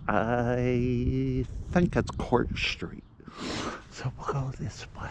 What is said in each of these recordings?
I think it's Court Street. So we'll go this way.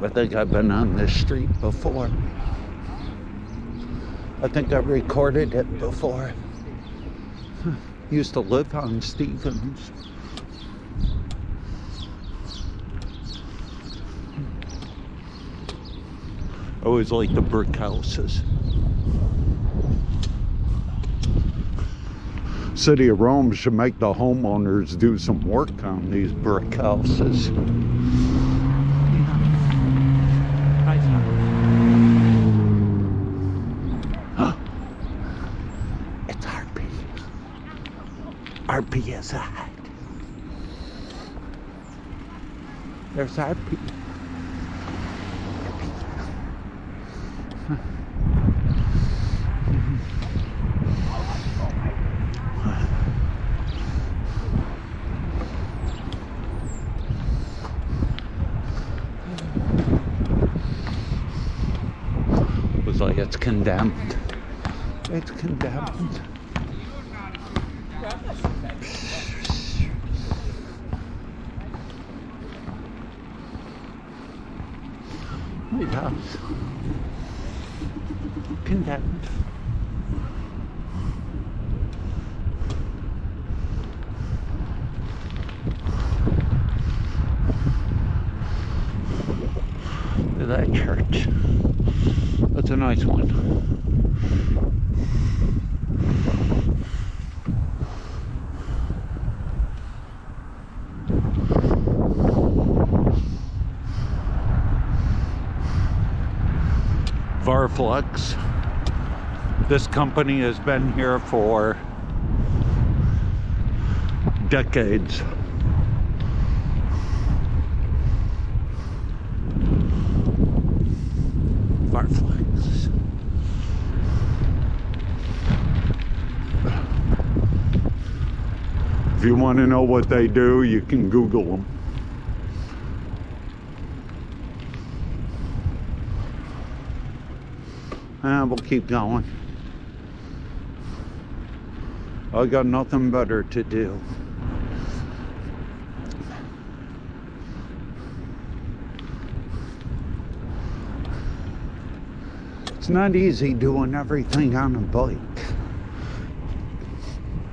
I think I've been on this street before. I think I recorded it before. Used to live on Stevens. I always like the brick houses. City of Rome should make the homeowners do some work on these brick houses. It's RP. RP is ahead. There's RP. Was like, it's condemned. It's condemned. White House. Condemned. Look at that church. That's a nice one. Varflex. This company has been here for decades. Varflex. If you want to know what they do, you can Google them. We'll keep going. I got nothing better to do. It's not easy doing everything on a bike.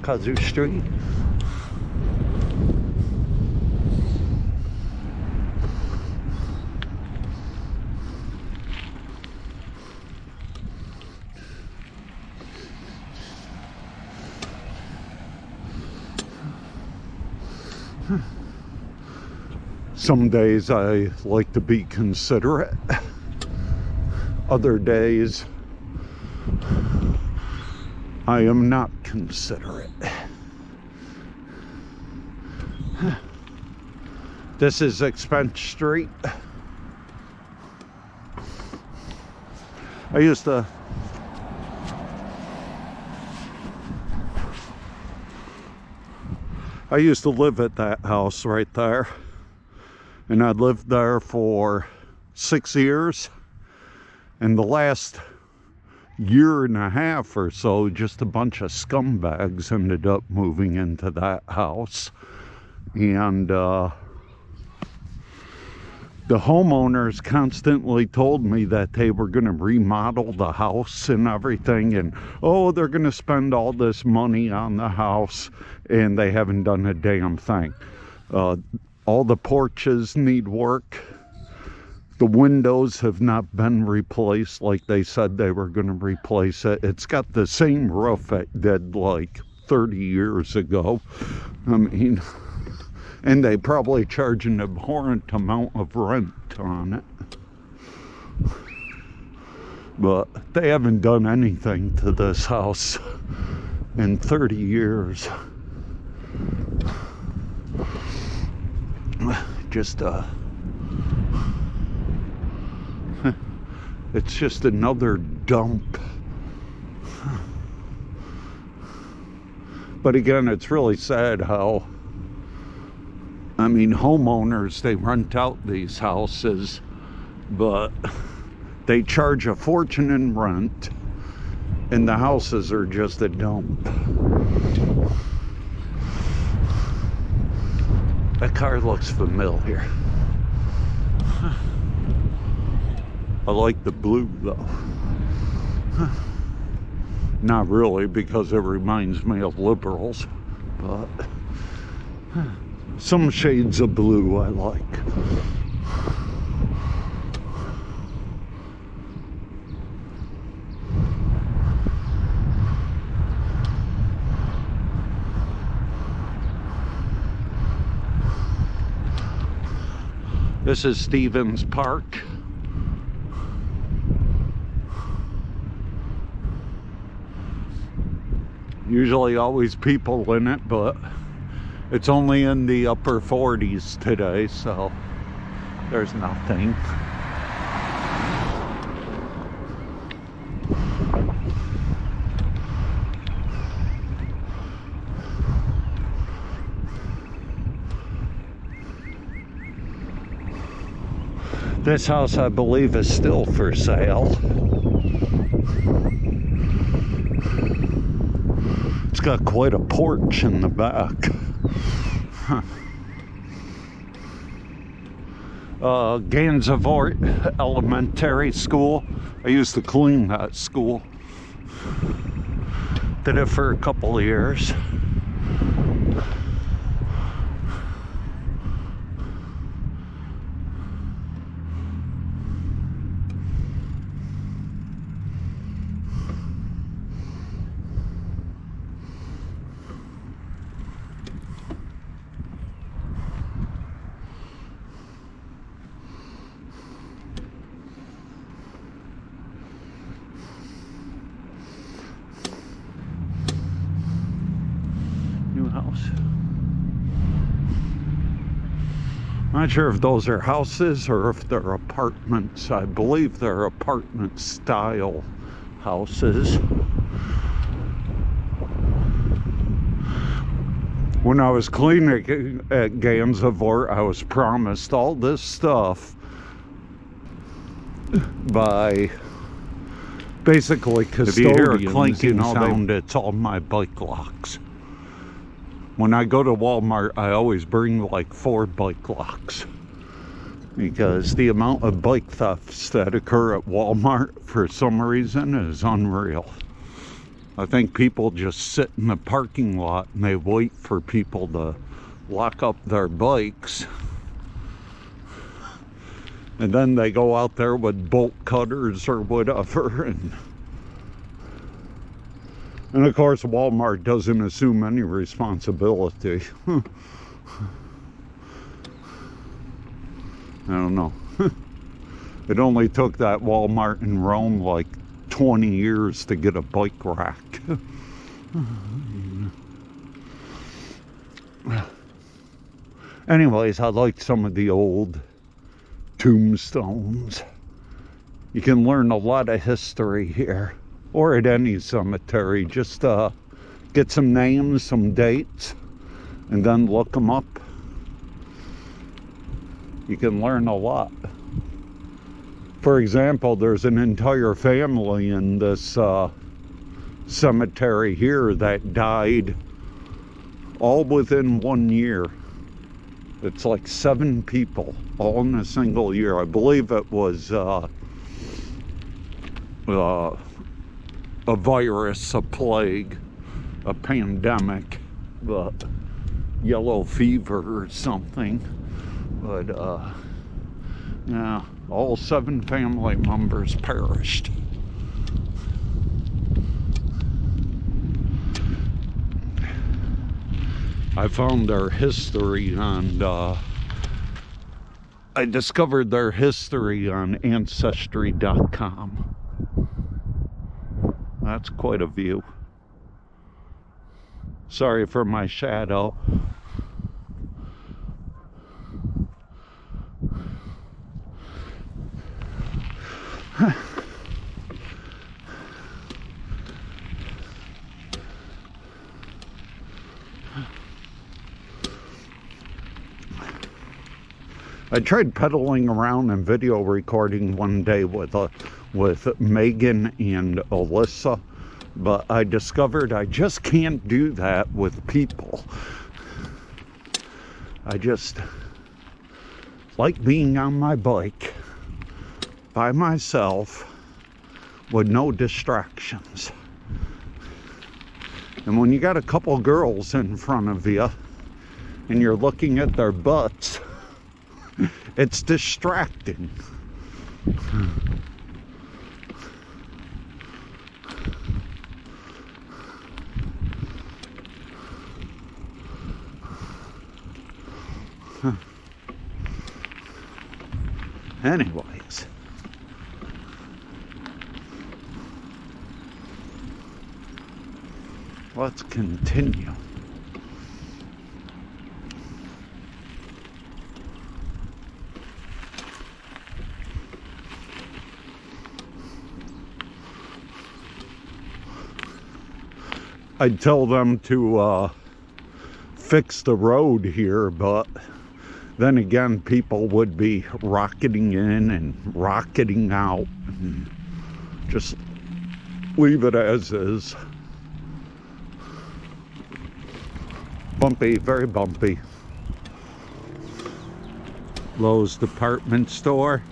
Kazoo Street. Some days I like to be considerate. Other days I am not considerate. This is Expense Street. I used to live at that house right there. And I lived there for 6 years. And the last year and a half or so, just a bunch of scumbags ended up moving into that house. And the homeowners constantly told me that they were going to remodel the house and everything. And, oh, they're going to spend all this money on the house. And they haven't done a damn thing. All the porches need work. The windows have not been replaced like they said they were going to replace it. It's got the same roof it did like 30 years ago. I mean, and they probably charge an abhorrent amount of rent on it. But they haven't done anything to this house in 30 years. Just it's just another dump. But again, it's really sad how I mean, homeowners, they rent out these houses, but they charge a fortune in rent, and the houses are just a dump. That car looks familiar. I like the blue though. Not really, because it reminds me of liberals, but some shades of blue I like. This is Stevens Park. Usually always people in it, but it's only in the upper 40s today, so there's nothing. This house, I believe, is still for sale. It's got quite a porch in the back. Gansevoort Elementary School. I used to clean that school. Did it for a couple of years. House. Not sure if those are houses or if they're apartments. I believe they're apartment style houses. When I was cleaning at Gansevoort, I was promised all this stuff by basically custodians. If you hear a clanking sound, it's all my bike locks. When I go to Walmart, I always bring like 4 bike locks, because the amount of bike thefts that occur at Walmart for some reason is unreal. I think people just sit in the parking lot and they wait for people to lock up their bikes, and then they go out there with bolt cutters or whatever, and of course, Walmart doesn't assume any responsibility. I don't know. It only took that Walmart in Rome like 20 years to get a bike rack. Anyways, I like some of the old tombstones. You can learn a lot of history here, or at any cemetery. Just get some names, some dates, and then look them up. You can learn a lot. For example, there's an entire family in this cemetery here that died all within 1 year. It's like 7 people all in a single year. I believe it was a virus, a plague, a pandemic, but yellow fever or something. But yeah, all 7 family members perished. I found their history on I discovered their history on ancestry.com. That's quite a view. Sorry for my shadow. I tried pedaling around and video recording one day with Megan and Alyssa, but I discovered I just can't do that with people. I just like being on my bike by myself with no distractions. And when you got a couple girls in front of you and you're looking at their butts, it's distracting. Anyways, let's continue. I'd tell them to fix the road here, but then again, people would be rocketing in and rocketing out. And just leave it as is. Bumpy, very bumpy. Lowe's department store.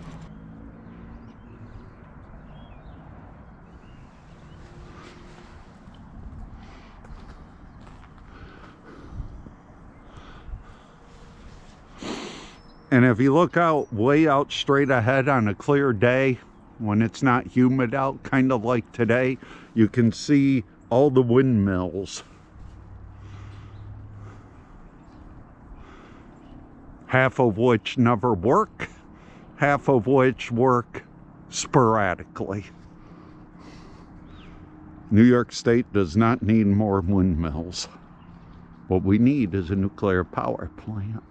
And if you look out, way out straight ahead on a clear day, when it's not humid out, kind of like today, you can see all the windmills. Half of which never work, half of which work sporadically. New York State does not need more windmills. What we need is a nuclear power plant.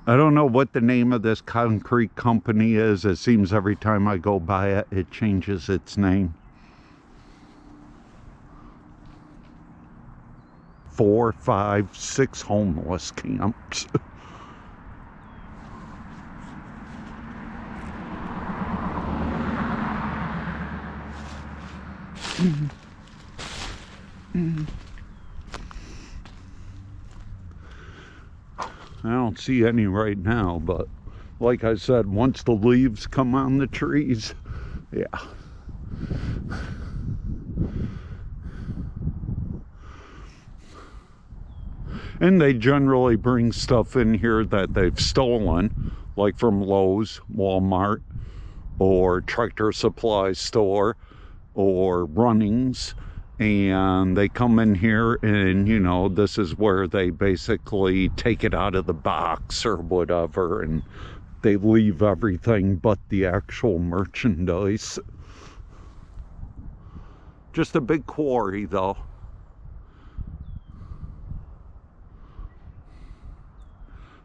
I don't know what the name of this concrete company is. It seems every time I go by it, it changes its name. 4, 5, 6 homeless camps. I don't see any right now, but like I said, once the leaves come on the trees, yeah. And they generally bring stuff in here that they've stolen, like from Lowe's, Walmart, or Tractor Supply store, or Runnings. And they come in here and, you know, this is where they basically take it out of the box or whatever, and they leave everything but the actual merchandise. Just a big quarry, though.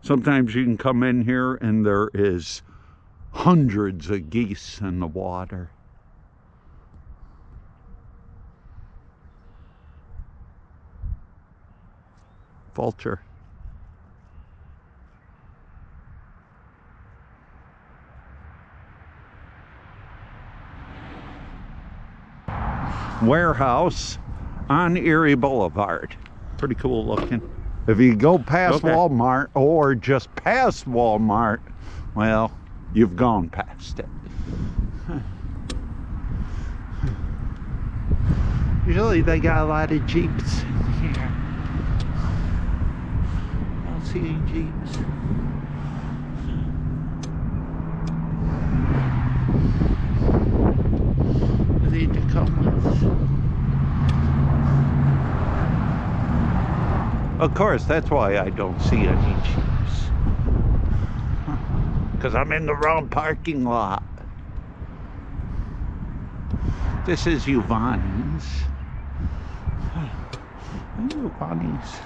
Sometimes you can come in here and there is hundreds of geese in the water. Vulture. Warehouse on Erie Boulevard. Pretty cool looking. If you go past Walmart or just past Walmart, well, you've gone past it. Usually they got a lot of Jeeps in here. See any Jeeps. They need to come with. Of course, that's why I don't see any Jeeps. Because I'm in the wrong parking lot. This is Giovanni's. Giovanni's.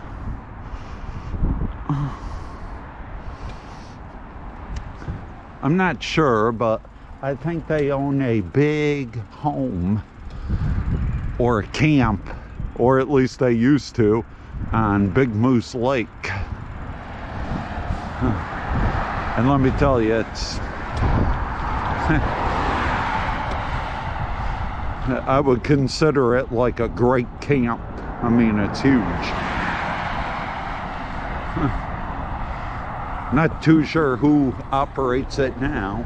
I'm not sure, but I think they own a big home or a camp, or at least they used to, on Big Moose Lake. And let me tell you, it's I would consider it like a great camp. I mean, it's huge. Not too sure who operates it now.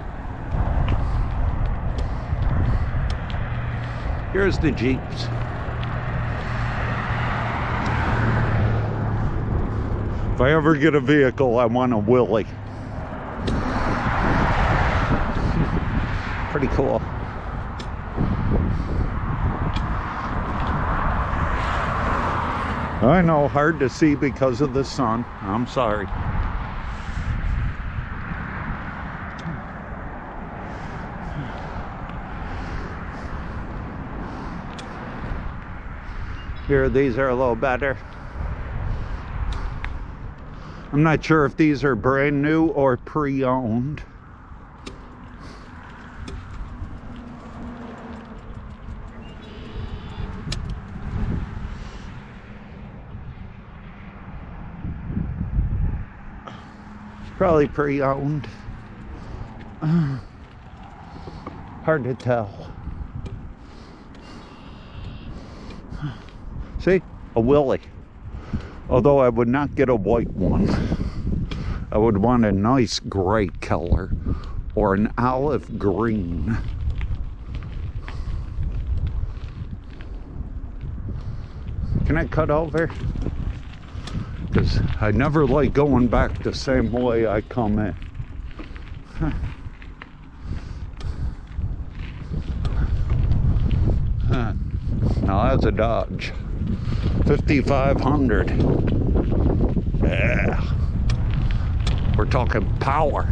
Here's the Jeeps. If I ever get a vehicle, I want a Willy. Pretty cool. I know, hard to see because of the sun. I'm sorry. Here, these are a little better. I'm not sure if these are brand new or pre-owned. Probably pre-owned. Hard to tell. See? A Willy. Although I would not get a white one. I would want a nice gray color or an olive green. Can I cut over? Because I never like going back the same way I come in. Now that's a Dodge. 5,500. Yeah. We're talking power.